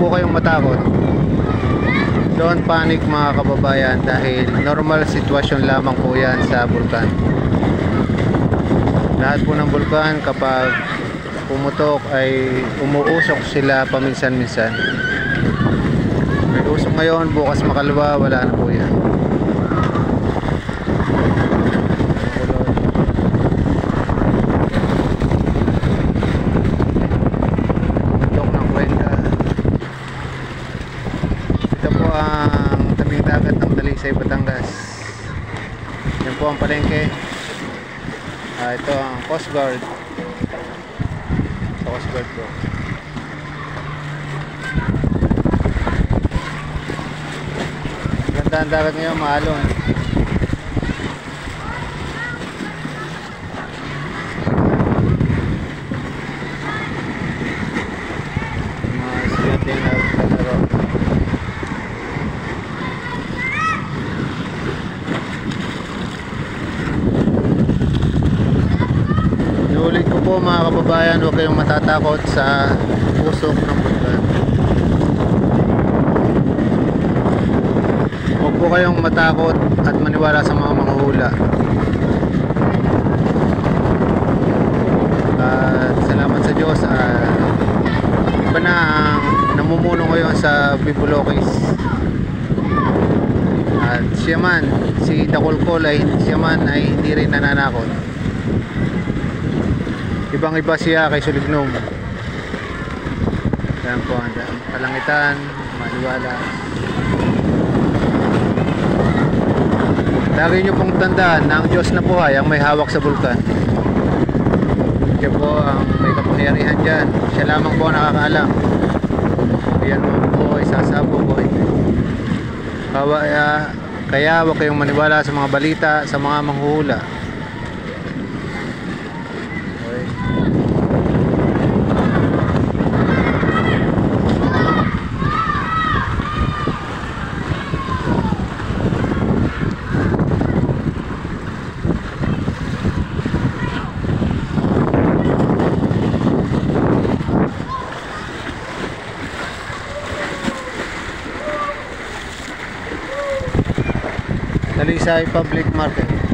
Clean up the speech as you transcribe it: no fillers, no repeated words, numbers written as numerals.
po kayong matakot. Don't panic mga kababayan, dahil normal sitwasyon lamang po yan sa bulkan. Lahat po ng bulkan kapag pumutok ay umuusok sila paminsan-minsan. May usok ngayon, bukas makalawa, wala na po yan. Pumutok ng Cuenca. Ito po ang tabing dagat ng Dalisay, Batangas. Yan po ang palengke. Ito ang Coast Guard. Sa Coast Guard po. Ganda ang dagat ngayon, maalon. Mga estudyante na naglalaro. Inuulit ko po mga kababayan, huwag kayong matatakot sa usok ng bulkan. Huwag po kayong matakot at maniwala sa mga manghuhula. At salamat sa Diyos, iba na ang namumuno ngayon sa Bibulokis. At siya man, si Dakulkol ay hindi rin nananakot. Ibang iba siya kay Sulignom. Yan po ang kalangitan, maniwala. Lagi nyo pong tandaan na ang Diyos na buhay ang may hawak sa bulkan. Siya po ang may kapangyarihan dyan. Siya lamang po nakakaalam. Yan po ay sasabog po. Kaya huwag kayong maniwala sa mga balita, sa mga manghuhula. Dalisay Public Market.